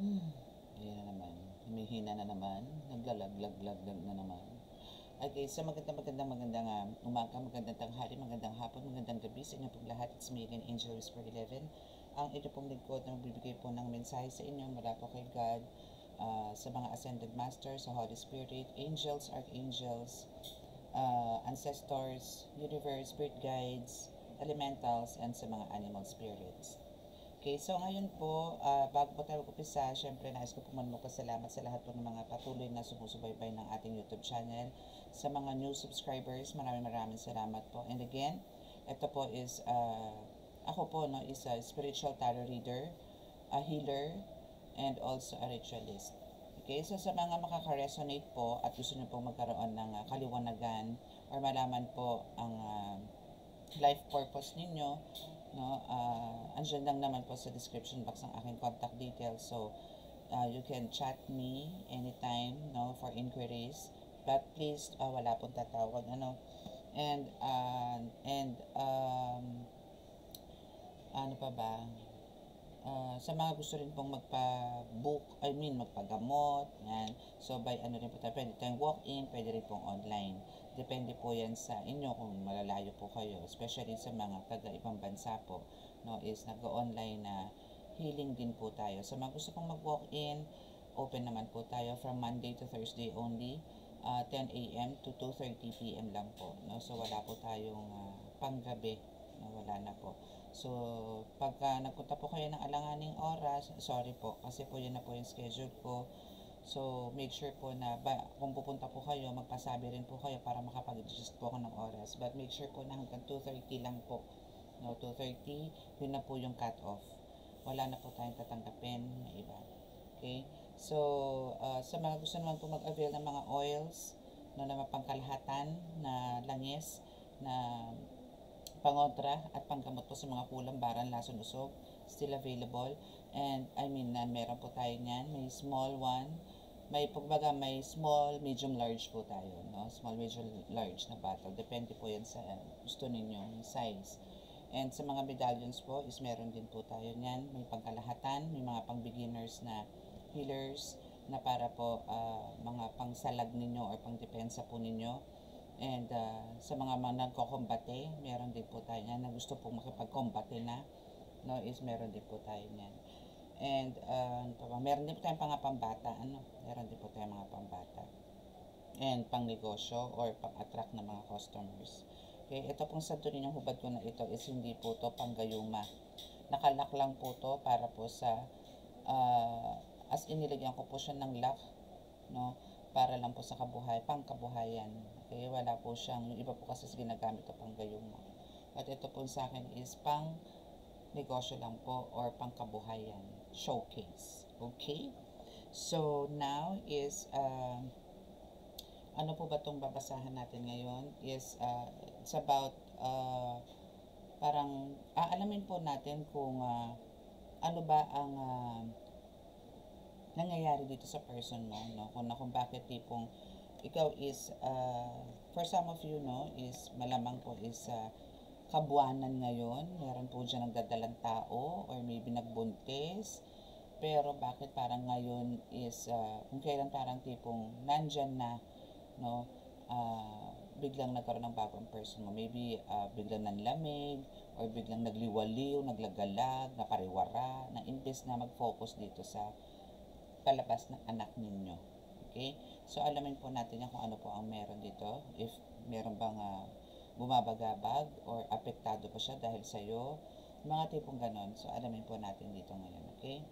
Ayan na naman. Humihina na naman. Naglalaglag-laglag na naman. Okay, so magandang umaga, magandang tanghali, magandang hapon, magandang gabi sa inyo pong lahat. It's me again, Angel Whisper 11. Ang ito pong lingkod na magbibigay po ng mensahe sa inyo mula po kay God, sa mga Ascended Masters, sa Holy Spirit, Angels, Archangels, Ancestors, Universe, Spirit Guides, Elementals, and sa mga Animal Spirits. Okay, so ngayon po, bago po tayo mag-upisa, syempre nais ko po man magpasalamat sa lahat po ng mga patuloy na sumusubaybay ng ating YouTube channel. Sa mga new subscribers, maraming salamat po. And again, ito po is, ako po no, is a spiritual tarot reader, a healer, and also a ritualist. Okay, so sa mga makaka-resonate po at gusto nyo pong magkaroon ng kaliwanagan or malaman po ang life purpose ninyo, no, andyan lang naman po sa description box ang aking contact details. So, you can chat me anytime, no, for inquiries. But please, wala pong tatawag, ano. And, ano pa ba? Sa mga gusto rin pong magpagamot, yan. So, by ano rin po tayo, pwede tayong walk-in, pwede rin pong online. Depende po yan sa inyo kung malalayo po kayo, especially sa mga taga-ibang bansa po, no, is nag-online na healing din po tayo. Sa mga gusto pong mag-walk-in, open naman po tayo from Monday to Thursday only, 10 a.m. to 2:30 p.m. lang po, no. So, wala po tayong panggabi, no, wala na po. So, pagka nagpunta po kayo ng alanganing oras, sorry po, kasi po yun na po yung schedule ko. So, make sure po na kung pupunta po kayo, magpasabi rin po kayo para makapag-adjust po ako ng oras. But make sure po na hanggang 2:30 lang po. No, 2:30, yun na po yung cut-off. Wala na po tayong tatanggapin na iba. Okay? So, sa mga gusto naman po mag-avail ng mga oils, no, na mapangkalahatan, na langis, na pangontra at panggamot po sa mga kulang, baran, lason, usog, still available. And I mean, meron po tayo niyan, may small one, may small, medium, large po tayo, no? Small, medium, large na bottle. Depende po yan sa gusto ninyo, size. And sa mga medallions po is meron din po tayo niyan, may pangkalahatan, may mga pang beginners na healers na para po mga pangsalag ninyo or pangdepensa po ninyo. And sa mga nagkokombate, meron din po tayo niyan na gusto pong makipagkombate na, no, is meron din po tayo niyan. And meron din po tayong pambata, ano, meron din po tayong mga pambata. And pang negosyo or pang-attract ng mga customers. Okay, ito pong santo ninyong hubad ko na ito is hindi po to panggayuma. Nakalak lang po to para po sa, as inilagyan ko po siya ng lock, no, para lang po sa pangkabuhayan. Okay, wala po siyang, yung iba po kasi ginagamit ito panggayuma. At ito po sa akin is pang negosyo lang po or pangkabuhayan, showcase. Okay? So, now is, ano po ba itong babasahan natin ngayon? Is, it's about, parang, aalamin po natin kung, ano ba ang, nangyayari dito sa person mo, no? Kung bakit tipong, ikaw is, for some of you, no, is, malamang po is, kabuanan ngayon, meron po dyan nagdadalang tao or maybe nagbuntis, pero bakit parang ngayon is, kung kailan parang tipong nandyan na, no, biglang nagkaroon ng bagong person mo, maybe biglang nanlamig or biglang nagliwaliw, naglagalag, napariwara, na imbes na mag-focus dito sa palabas ng anak ninyo. Okay? So, alamin po natin yan kung ano po ang meron dito, if meron bang bumabagabag or apektado pa siya dahil sa'yo, mga tipong ganon. So, alamin po natin dito ngayon, okay?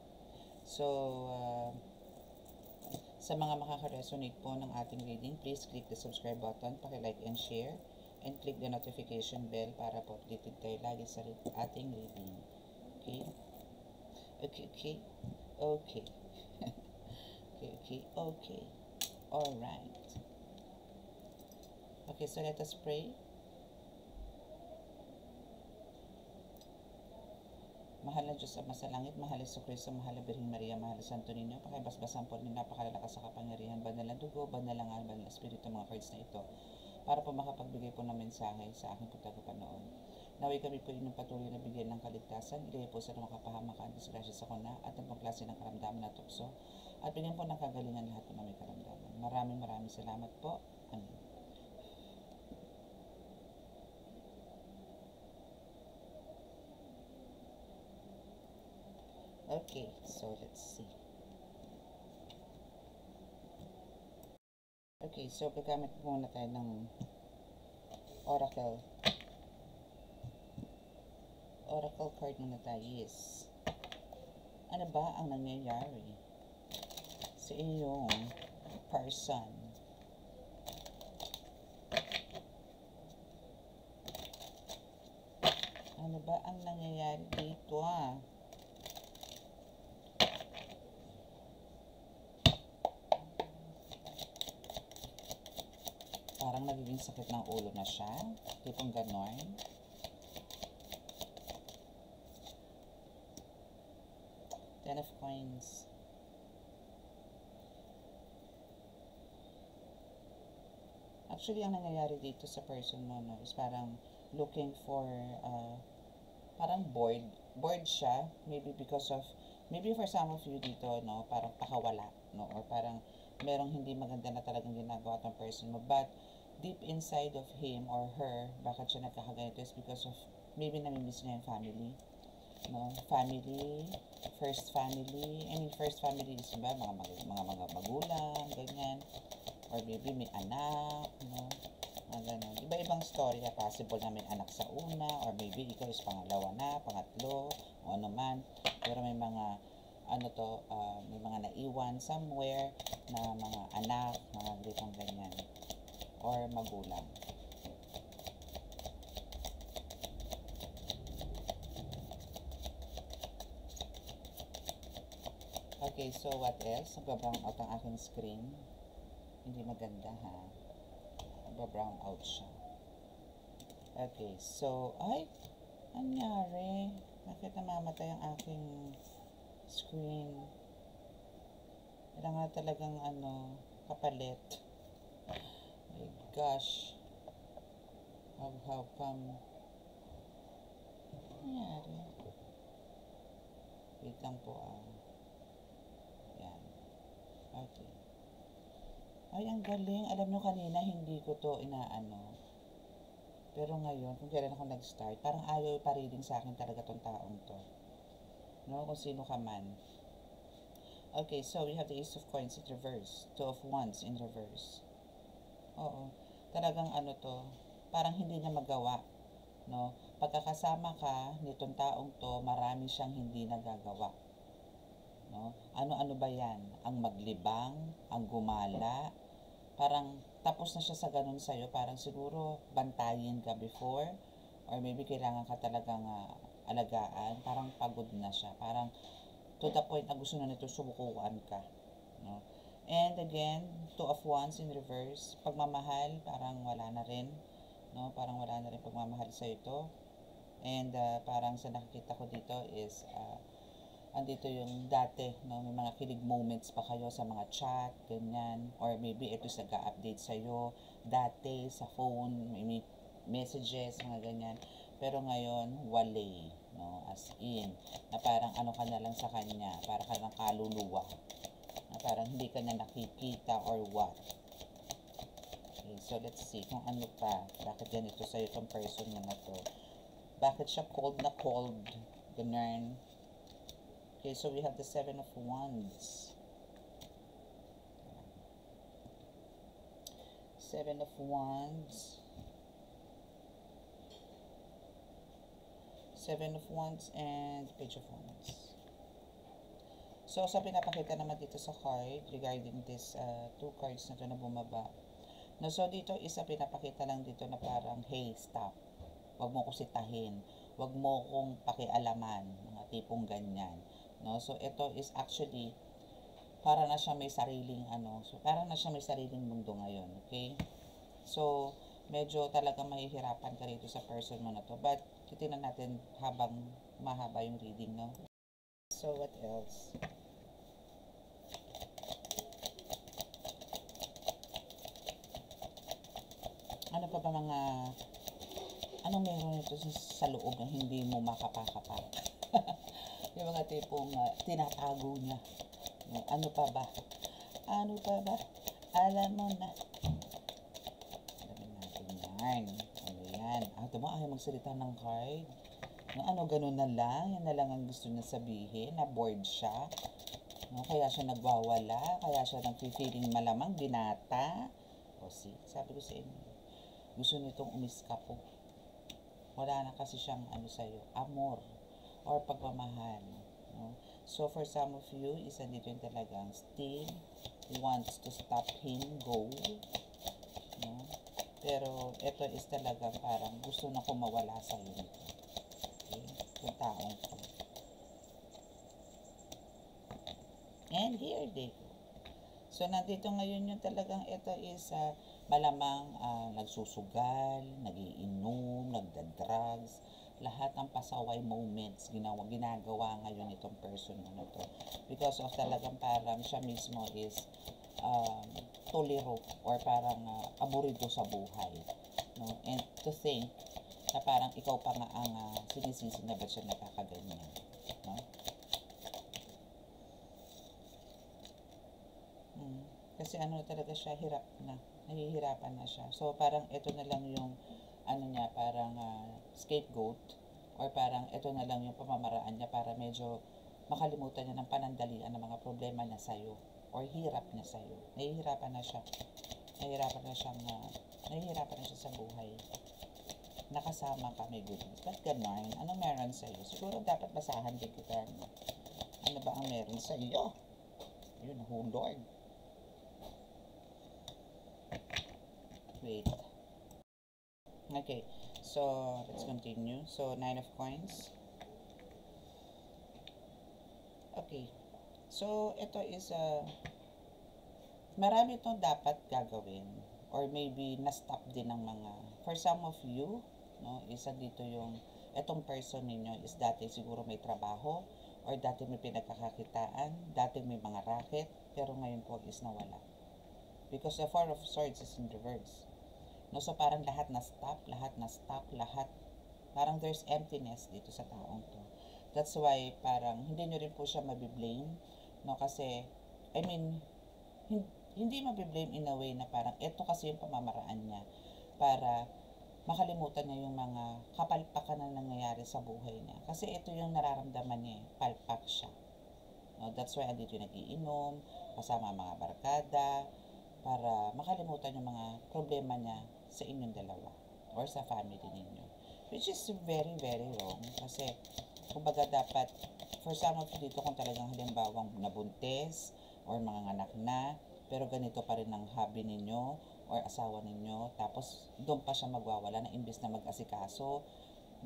So, sa mga makaka-resonate po ng ating reading, please click the subscribe button, paki-like and share, and click the notification bell para po updated tayo lagi sa ating reading. Okay? Okay. Okay. Okay. Alright. Okay, so let us pray. Mahal na Diyos Ama sa langit, mahal na Jesucristo, mahal na Birhen Maria, mahal na Santo Niño, pakibasbasan po ng napakalalakas sa kapangyarihan, banal na dugo, banal na banal na espiritu, mga cards na ito, para po makapagbigay po ng mensahe sa aking pagtagapanood. Naway kami po inyong patuloy na bigyan ng kaligtasan, ilay po sa mga kapahamakan, disgrasya sa kuna, at ang pagklase ng karamdaman na tukso, at bigyan po ng kagalingan lahat ng may karamdaman. Maraming salamat po. Amen. Okay, so let's see. Okay, so gagamit muna tayo ng Oracle card muna tayo. Yes. Ano ba ang nangyayari sa inyong person? Ano ba ang nangyayari dito Parang nagiging sakit ng ulo na siya. Tipong ganon. Ten of Coins. Actually, ang nangyayari dito sa person mo, no, is parang looking for, parang bored. Bored siya, maybe because of, maybe for some of you dito, no, parang pakawala, no, or parang merong hindi maganda na talagang ginagawa tong person mo. But, deep inside of him or her, bakit siya nagkakaganito is because of, maybe namimiss niya yung family. No, family, first family. I mean, first family is ba mga magulang, ganyan, or maybe may anak, no, mga ganun. Iba-ibang story na possible na may anak sa una, or maybe ikaw is pangalawa na, pangatlo, o ano man. Pero may mga may mga naiwan somewhere na mga anak, mga ganitong ganyan, or magulang. Okay, so what else? Nagba-brown out ang aking screen. Hindi maganda Nagba-brown out siya. Okay, so, ay, anyari? Bakit namamatay ang aking screen? Kailangan talagang kapalit. My gosh. How come? Anyari? Wait lang po Yan. Okay. Ay, ang galing. Alam nyo kanina, hindi ko to Pero ngayon, kung kailan ako nag-start, parang ayaw pa reading sa akin talaga tong taong to. No? Kung sino ka man. Okay, so we have the Ace of Coins in reverse. Two of Wands in reverse. Oo. Talagang to, parang hindi niya magawa. No? Pagkakasama ka nitong taong to, marami siyang hindi nagagawa. No? Ano-ano ba yan? Ang maglibang, ang gumala, parang tapos na siya sa ganun sa'yo, parang siguro bantayin ka before, or maybe kailangan ka talagang alagaan, parang pagod na siya, parang to the point na gusto na nito subukuan ka. No? And again, Two of Wands in reverse, pagmamahal, parang wala na rin, no? Parang wala na rin pagmamahal sa ito. And parang sa nakikita ko dito is andito yung dati, no, may mga kilig moments pa kayo sa mga chat, ganyan, or maybe ito sa nag-update sa'yo, dati sa phone, may messages, mga ganyan, pero ngayon, wale, no, as in, na parang ka na lang sa kanya, parang ka lang kaluluwa, na parang hindi ka na nakikita or what. Okay, so let's see kung ano pa, bakit ganito sa'yo itong person na to, bakit siya cold na cold, ganyan. Okay, so we have the Seven of Wands. Seven of Wands. Seven of Wands and Page of Wands. So, sa pinapakita naman dito sa card regarding this two cards na ito na bumaba. No, so dito isa pinapakita lang dito na parang, hey, stop. Huwag mo ko sitahin. Huwag mo kong pakialaman. Mga tipong ganyan. No? So, ito is actually, para na siya may sariling so para na siya may sariling mundo ngayon, okay? So, medyo talaga mahihirapan ka rito sa person mo na to. But, titignan natin habang mahaba yung reading, no? So, what else? Ano pa ba mga Anong meron ito sa loob na hindi mo makapakapa? Yung mga tipong tinatago niya. Ano pa ba? Ano pa ba? Alam mo na. Alamin natin yan. Ano yan? Ito mo, ayaw magsalita ng card. No, ano, ganun na lang. Yan na lang ang gusto niya sabihin. Na bored siya. No, kaya siya nagwawala. Kaya siya nag-feeling malamang binata. O see, sabi ko sa inyo. Gusto nitong umiskapo. Wala na kasi siyang ano sa'yo, amor or pagmamahal. No? So for some of you, isa dito yung talagang still wants to stop him go. No? Pero ito is talagang parang gusto na kumawala sa'yo nito. Okay? Yung taong to. And here they go. So, nandito ngayon yung talagang ito is malamang nagsusugal, nagiinom, nagda-drugs, lahat ng pasaway moments ginagawa ngayon itong person na to. Because of talagang parang siya mismo is tolero or parang aburido sa buhay. No? And to think na parang ikaw pa nga ang sinisisi na ba't siya nakakaganyan. No? Kasi ano talaga siya, hirap na. Nahihirapan na siya. So, parang ito na lang yung, ano niya, parang scapegoat or parang ito na lang yung pamamaraan niya para medyo makalimutan niya ng panandalian ng mga problema niya sa'yo or hirap niya sa'yo. Nahihirapan na siya. Nahihirapan na siya sa buhay. Nakasama ka, may goodness. Ba't ganon? Ano meron sa'yo? Siguro dapat basahan din kita. Ano ba ang meron sa'yo? Yun, oh Lord. Wait. Okay, so let's continue. So, 9 of coins. Okay. So, ito is marami itong dapat gagawin or maybe na-stop din ng mga, for some of you, no, isa dito yung, etong person ninyo is dati siguro may trabaho or dati may pinagkakakitaan, dati may mga racket, pero ngayon po is nawala. Because the Four of Swords is in reverse. No, so parang lahat na stop, lahat. Parang there's emptiness dito sa taong to. That's why parang hindi nyo rin po siya mabiblame, no, kasi, I mean, hindi mabiblame in a way na parang ito kasi yung pamamaraan niya para makalimutan niya yung mga kapalpakan na nangyayari sa buhay niya. Kasi ito yung nararamdaman niya, palpak siya. No, that's why andito yung nag-iinom, kasama mga barkada, para makalimutan yung mga problema niya sa inyong dalawa or sa family ninyo. Which is very, very wrong. Kasi, kumbaga dapat, for some of you dito kung talagang halimbawang nabuntis or mga anak na, pero ganito pa rin ang hobby ninyo or asawa ninyo, tapos doon pa siya magwawala na imbes na mag-asikaso,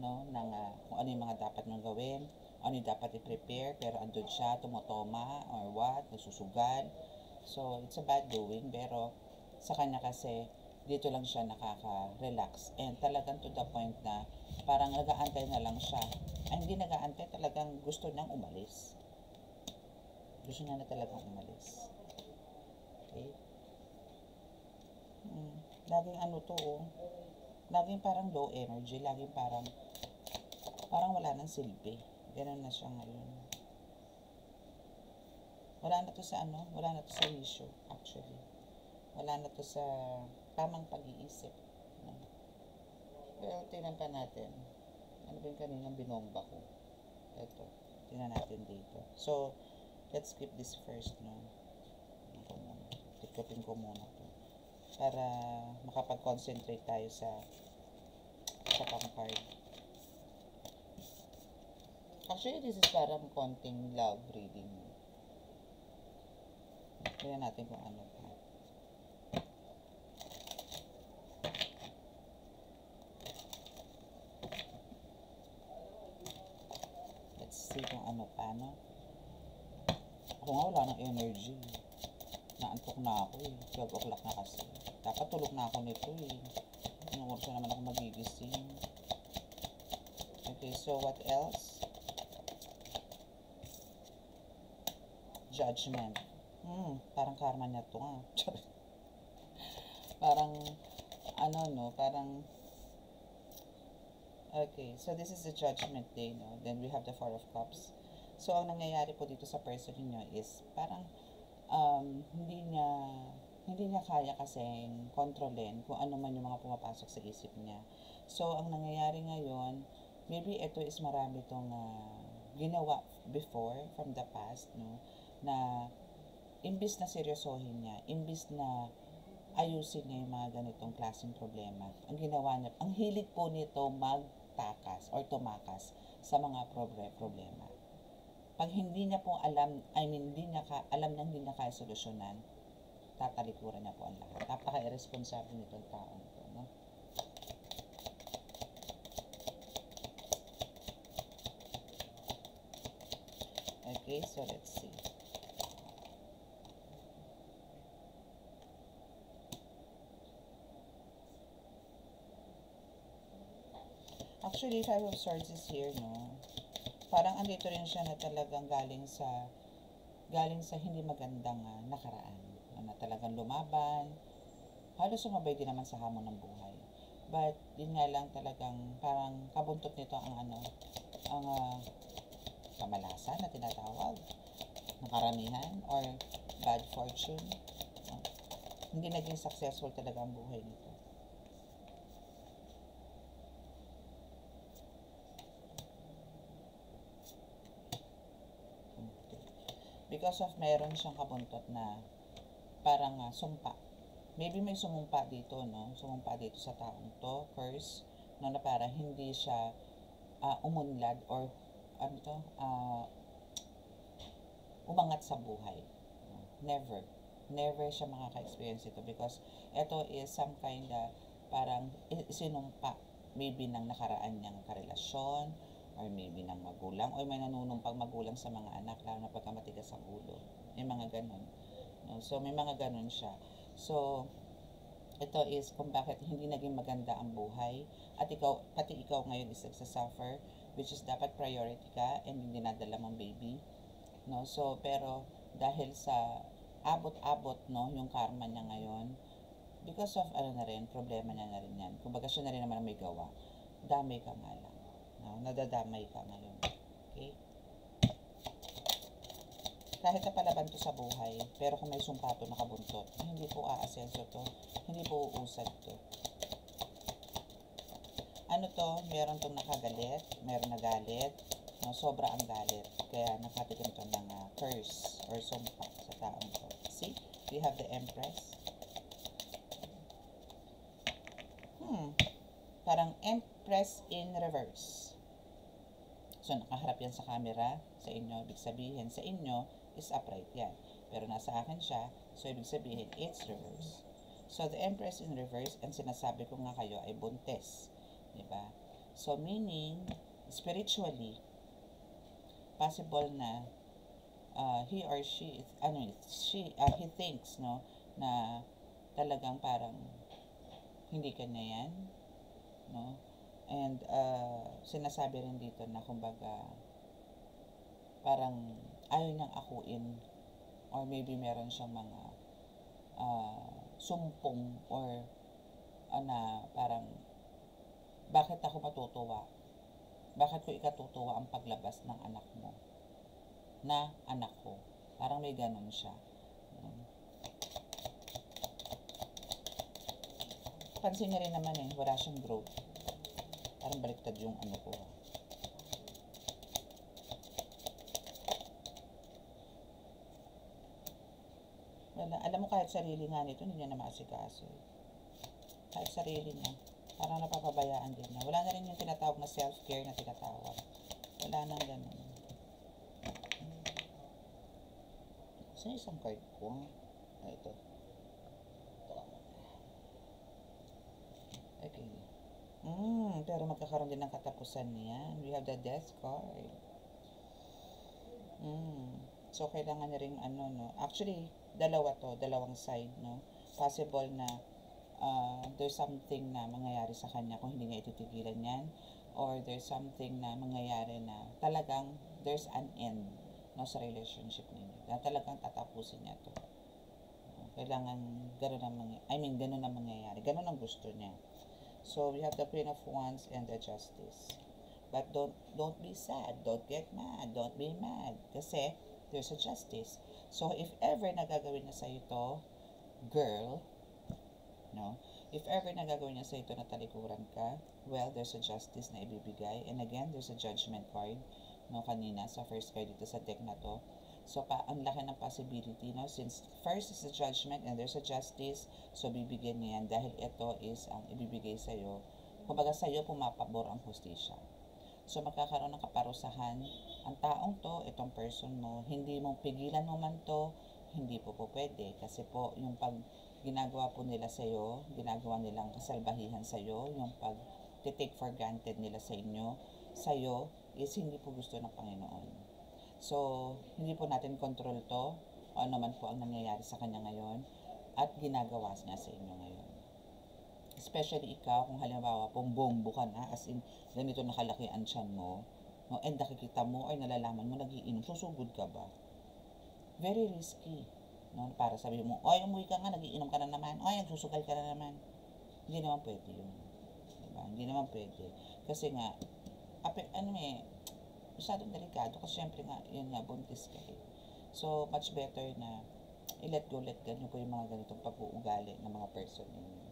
no, ng kung ano yung mga dapat nang gawin, ano yung dapat i-prepare, pero andun siya, tumotoma or what, nasusugal. So, it's a bad doing, pero sa kanya kasi, dito lang siya nakaka-relax. And talagang to the point na parang nag-aantay na lang siya. Ay, hindi nag-aantay, talagang gusto niyang umalis. Gusto niya na talagang umalis. Okay? Laging ano to, laging parang low energy, laging parang wala nang silbi. Ganun na siya ngayon. Wala na to sa issue, actually. Wala na to sa tamang pag-iisip. No? Well, tingnan pa natin. Ano ba yung kaninang binomba ko? Ito. Tingnan natin dito. So, let's skip this first, no? Tikopin ko muna to. Para makapag-concentrate tayo sa pang-card. Actually, this is parang konting love reading. Tingnan natin kung ano pa. See kung ano pa, no? Ako nga wala ng energy. Naantok na ako 12 o'clock na kasi. Dapat tulog na ako nito Anong oras na naman ako magigising. Okay, so what else? Judgment. Parang karma niya to parang, parang Okay, so this is the judgment day, no? Then we have the Four of Cups. So, ang nangyayari po dito sa person niyo is parang um, hindi niya hindi niya kaya kasing kontrolin kung ano man yung mga pumapasok sa isip niya. So, ang nangyayari ngayon, maybe ito is marami itong ginawa before from the past, no? Na imbis na seryosohin niya, imbis na ayusin niya yung mga ganitong klaseng problema. Ang ginawa niya, ang hilig po nito magtakas or tumakas sa mga problema. Pag hindi niya po alam, hindi niya alam na hindi niya kaya solusyonan, tatalikuran niya po ang lahat. Napaka-irresponsible nitong taong ito, no? Okay, so let's see. Actually, Five of Swords is here, no? Parang andito rin siya na talagang galing sa hindi magandang nakaraan. Na talagang lumaban. Halos sumabay din naman sa hamon ng buhay. But, yun nga lang talagang parang kabuntot nito ang kamalasan na tinatawag, ng karamihan, or bad fortune. Hindi naging successful talaga ang buhay nito. Because of meron siyang kabuntot na parang sumpa. Maybe may sumumpa dito, no? Sumumpa dito sa taong to, curse, no, na parang hindi siya umunlad or ano to, umangat sa buhay. Never. Never siya makaka-experience ito because ito is some kind of parang sinumpa maybe ng nakaraan niyang karelasyon or maybe ng magulang or may nanunumpang magulang sa mga anak lalo na pagka matigas ang ulo. May mga ganun. No? So, may mga ganun siya. So, ito is kung bakit hindi naging maganda ang buhay at pati ikaw ngayon is nagsasuffer which is dapat priority ka and yung dinadala mong baby, no? So pero dahil sa abot-abot, no, yung karma niya ngayon because of ano na rin, problema niya na rin yan, kumbaga siya na rin naman may gawa, damay ka nga lang, no? Nadadamay ka ngayon, okay? Kahit napalaban to sa buhay, pero kung may sumpa to nakabuntot, hindi po aasenso to, hindi po uusad to. Ano to, meron tong nakagalit, meron nagalit, no, sobra ang galit. Kaya nakatikim to ng curse or sumpa sa taong to. See, we have the Empress. Parang Empress in reverse. So, nakaharap yan sa camera, sa inyo, ibig sabihin, sa inyo is upright yan. Pero nasa akin siya, so ibig sabihin, it's reverse. So, the Empress in reverse, and sinasabi ko nga kayo ay buntes. Diba? So, meaning, spiritually, possible na he or she, he thinks, no, na talagang parang hindi kanya yan, no? And sinasabi rin dito na kumbaga parang ayaw niyang akuin or maybe meron siyang mga sumpong or na parang bakit ako matutuwa? Bakit ko ikatutuwa ang paglabas ng anak mo? Na anak ko. Parang may ganun siya. Pansin niya rin naman wala siyang growth. Parang baliktad yung ano ko. Wala. Alam mo kahit sarili nga nito, hindi niya na maasikaso. Kahit sarili niya. Parang napapabayaan din na. Wala na rin yung tinatawag na self-care na tinatawag. Wala nang ganun. Sa isang card ko, ito. Okay. Pero magkakaroon din ng katapusan niyan. We have the death card. So, kailangan niya rin no. Actually, dalawang side, no. Possible na there's something na mangyayari sa kanya kung hindi niya ititigilan yan, or there's something na mangyayari na talagang there's an end, no, sa relationship ninyo na talagang tatapusin niya to. Kailangan ganun ang mangyayari, ganun ang gusto niya. So we have the Queen of Wands and the Justice. But don't be sad, don't get mad, don't be mad. Kasi there's a justice. So if ever nagagawin na sa'yo to, girl, no? If ever nagagawin niya sa ito na talikuran ka, well, there's a justice na ibibigay. And again, there's a judgment card, no, kanina sa first card dito sa deck na to. So, ang laki ng possibility, no? Since first is the judgment and there's a justice, so bibigyan niya yan dahil ito is ang ibibigay sa'yo. Kumbaga sa'yo pumapabor ang hustisya. So, magkakaroon ng kaparusahan ang taong to, itong person mo, hindi mo pigilan mo man to, hindi po pwede. Kasi po, yung pag ginagawa po nila sa iyo, ginagawa nilang kasalbahihan sa iyo, yung pag take for granted nila sa inyo, sa iyo, is hindi po gusto ng Panginoon. So, hindi po natin control to, o ano man po ang nangyayari sa kanya ngayon, at ginagawa niya sa inyo ngayon. Especially ikaw, kung halimbawa pong bombo ka na, as in, ganito nakalaki ang tiyan mo, no, and nakikita mo or nalalaman mo, nagiinom, susugod ka ba? Very risky. No? Para sabihin mo, oy, umuwi ka nga, nagiinom ka na naman, oy, nagsusugal ka na naman. Hindi naman pwede yun. Diba? Hindi naman pwede. Kasi nga, masyadong delikado kasi syempre nga, yun nga, buntis ka eh. So, much better na i-let go nyo po yung mga ganitong pag-uugali ng mga person ninyo.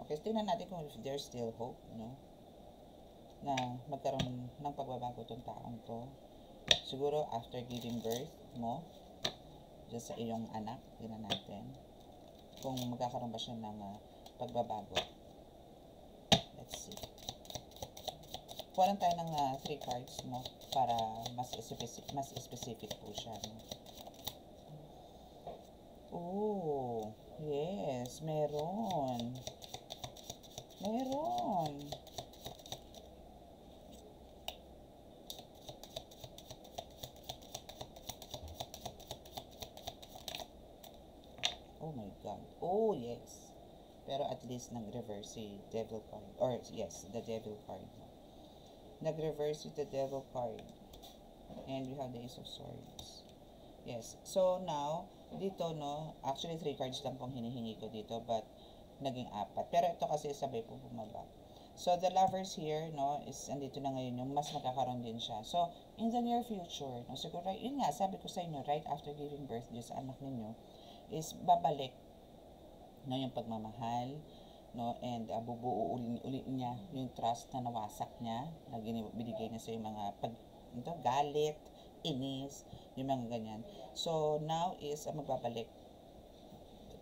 Okay, so tingnan natin kung if there's still hope, no? Na magkaroon ng pagbabago itong taong to. Siguro, after giving birth mo, dyan sa iyong anak, tingnan natin kung magkakaroon ba siya ng pagbabago. Let's see. Kuha lang tayo ng 3 cards mo para mas specific po siya. No? Oh, yes, meron. Oh my God. Oh, yes. Pero at least nag-reverse si Devil card. Or, yes, the Devil card. Nag-reverse with the Devil card. And we have the Ace of Swords. Yes. So, now, dito, no, actually 3 cards lang pong hinihingi ko dito, but naging 4. Pero ito kasi sabay po bumaba. So, the lovers here, no, is andito na ngayon yung mas magkakaroon din siya. So, in the near future, no, siguro, yun nga, sabi ko sa inyo, right after giving birth dyan sa anak ninyo, is babalik, no, yung pagmamahal, no, and bubuo uli niya yung trust na nawasak niya, na binigay niya sa yung mga galit, inis, yung mga ganyan. So, now is magbabalik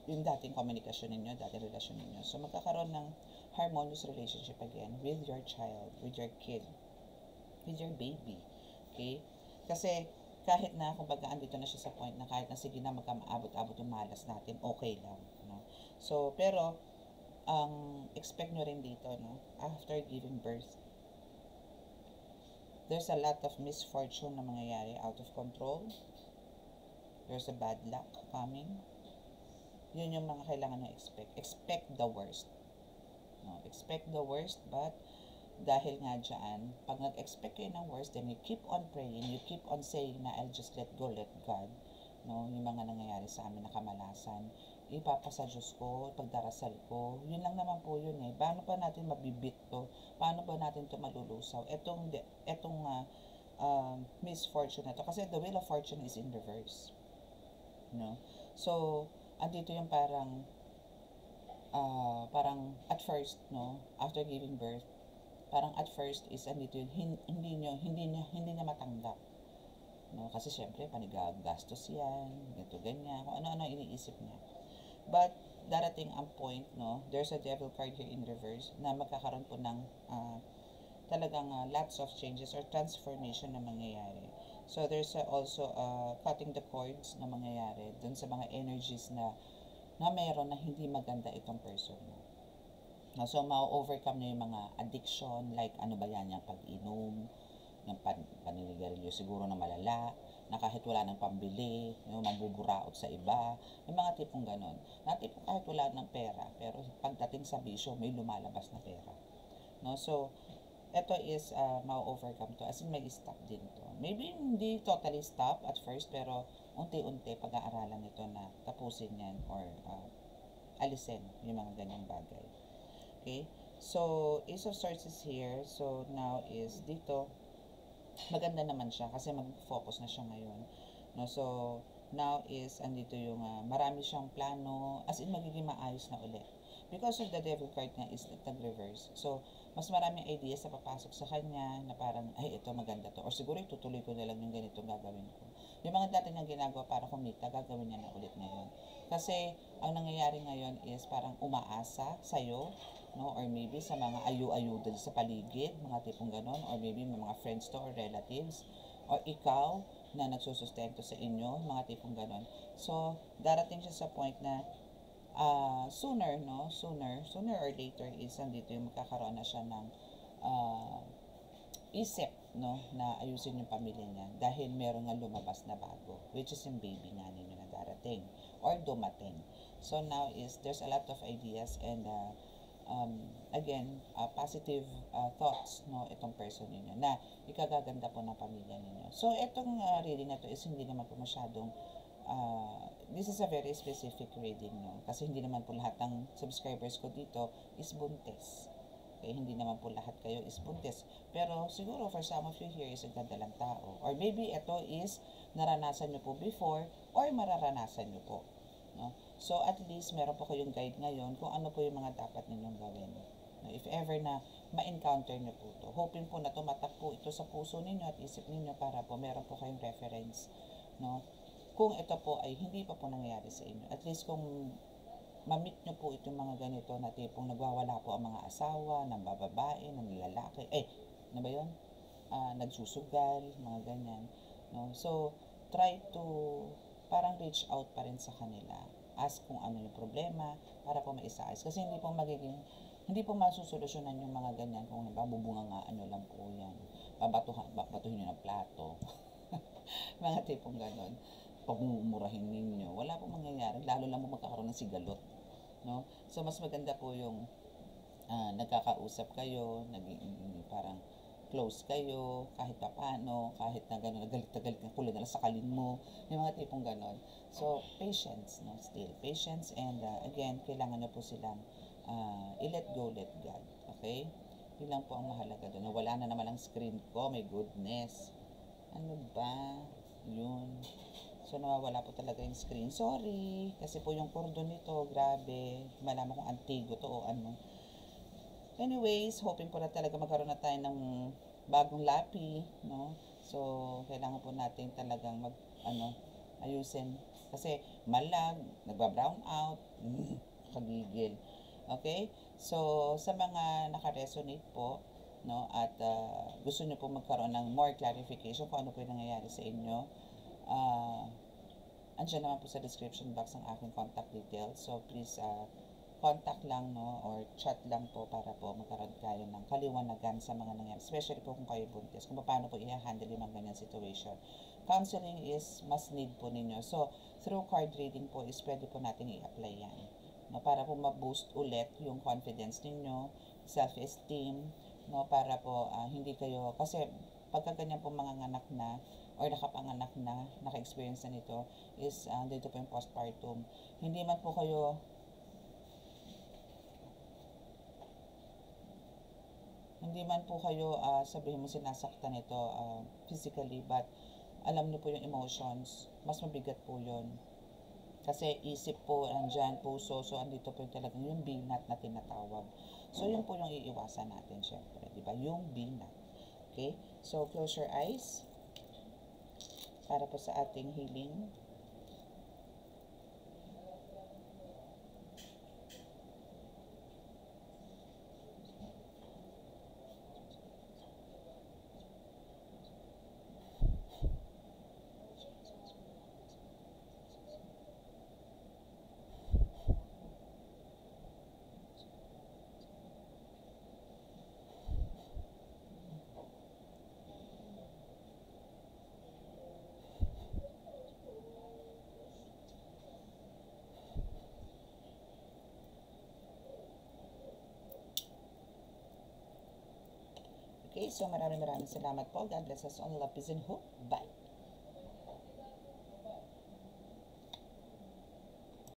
yung dating komunikasyon ninyo, dating relasyon ninyo. So, magkakaroon ng harmonious relationship again with your child, with your kid, with your baby. Okay? Kasi, kahit na, kumbaga, andito na siya sa point na kahit na sige na magkamaabot-abot yung malas natin, okay lang. No? So, pero, expect nyo rin dito, no? After giving birth, there's a lot of misfortune na mangyayari, out of control. There's a bad luck coming. Yun yung mga kailangan nyo expect. Expect the worst. No, expect the worst, but dahil nga dyan, pag nag-expect kayo ng worst, then you keep on praying, you keep on saying na I'll just let go, let God. No, yung mga nangyayari sa amin na kamalasan, ipapasa Diyos ko, pagdarasal ko, yun lang naman po yun eh. Paano pa natin mabibit to? Paano ba natin to malulusaw? Etong misfortune na to. Kasi the wheel of fortune is in reverse. No? So, andito yung parang at first, no, after giving birth, parang at first is andito yung hindi niya matanggap, no, kasi syempre panigagastos yan, ganito ganyan, kung ano-ano iniisip niya. But darating ang point, no, there's a Devil card here in reverse na magkakaroon po ng talagang lots of changes or transformation na mangyayari. So, there's also cutting the cords na mangyayari dun sa mga energies na meron na hindi maganda itong person mo. No, so, ma-overcome niya yung mga addiction, like ano ba yan, yung pag-inom, yung paninigarilyo siguro na malala, na kahit wala ng pambili, yung mambuburaot sa iba, yung mga tipong ganon. Na tipong kahit wala ng pera, pero pagdating sa bisyo, may lumalabas na pera. No, so, ito is ma-overcome to, as in may stop din to. Maybe hindi totally stop at first, pero unti-unti pag-aaralan ito na tapusin yan or alisin yung mga ganyang bagay. Okay? So, Ace of Swords is here. So, now is dito, maganda naman siya kasi mag-focus na siya ngayon. No? So, now is, andito yung marami siyang plano, as in magiging maayos na ulit. Because of the devil card nga is nag-reverse. So, mas maraming ideas na papasok sa kanya na parang, ay, ito maganda to. Or siguro itutuloy ko na lang yung ganito gagawin ko. Yung mga dati niyang ginagawa para kumita, gagawin niya na ulit ngayon. Kasi, ang nangyayari ngayon is parang umaasa sa'yo, no? Or maybe sa mga ayu-ayuda sa paligid, mga tipong ganon. Or maybe may mga friends to or relatives. Or ikaw, na nagsusustento sa inyo, mga tipong ganon. So, darating siya sa point na sooner or later is andito yung magkakaroon na siya ng isip, no, na ayusin yung pamilya niya dahil meron nga lumabas na bago, which is yung baby nga ninyo na darating or dumating. So now is there's a lot of ideas and again, positive thoughts, no, itong person ninyo na ikagaganda po ng pamilya ninyo. So itong reading na to is hindi naman po masyadong this is a very specific reading, no? Kasi hindi naman po lahat ng subscribers ko dito is buntis. Okay, hindi naman po lahat kayo is buntis. Pero siguro for some of you here is ang ganda lang tao. Or maybe ito is naranasan nyo po before or mararanasan nyo po. No? So at least meron po kayong guide ngayon kung ano po yung mga dapat ninyong gawin. No? If ever na ma-encounter nyo po to. Hoping po na tumatak po ito sa puso ninyo at isip ninyo para po meron po kayong reference. No? Kung ito po ay hindi pa po nangyayari sa inyo. At least kung ma-meet nyo po itong mga ganito na tipong nagwawala po ang mga asawa, ng bababae, ng lalaki, ano ba yun? Nagsusugal, mga ganyan. No? So, try to parang reach out pa rin sa kanila. Ask kung ano yung problema para po maisaayos. Kasi hindi po masusolusyonan yung mga ganyan kung bubunga nga ano lang po yan. Babatuhin nyo ng plato. Mga tipong ganon. Pagmumurahin ninyo, wala pong mangyayari, lalo lang po magkakaroon ng sigalot, no? So mas maganda po yung nagkakausap kayo, parang close kayo, kahit paano, kahit na gano'n, nagalit na kulay na lang sakalin mo, yung mga tipong gano'n. So, patience, no? Still, patience and again, kailangan na po silang i-let go, let God, okay? Yun lang po ang mahalaga doon. Wala na naman ang screen ko, my goodness. Ano ba? Yun. So, nawawala po talaga yung screen. Sorry, kasi po yung cordon nito, grabe. Malaman kung antigo to o ano. Anyways, hoping po na talaga magkaroon na tayo ng bagong lapi, no? So, kailangan po natin talagang ayusin. Kasi malag, nagba-brown out, kagigil. Okay? So, sa mga naka-resonate po, no, at gusto nyo po magkaroon ng more clarification kung ano po yung nangyayari sa inyo, andyan naman po sa description box ang aking contact details. So, please contact lang, no, or chat lang po para po magkaroon kayo ng kaliwanagan sa mga nangyayari. Especially po kung kayo buntis, kung paano po i-handle yung mga ganyan situation. Counseling is mas need po ninyo. So, through card reading po is pwede po natin i-apply yan. No, para po ma-boost ulit yung confidence ninyo, self-esteem, no, para po hindi kayo, kasi pagka ganyan po mga anak na or nakapanganak na, naka-experience na nito is dito po yung postpartum. Hindi man po kayo sabihin mo sinasaktan ito physically, but alam niyo po yung emotions, mas mabigat po yun. Kasi isip po, andyan, puso, so andito po yung talagang yung binat na tinatawag. So yun po yung iiwasan natin syempre, di ba? Yung binat. Okay? So close your eyes para po sa ating healing. Okay, so maraming salamat po. God bless us all. Love, peace, and hope. Bye!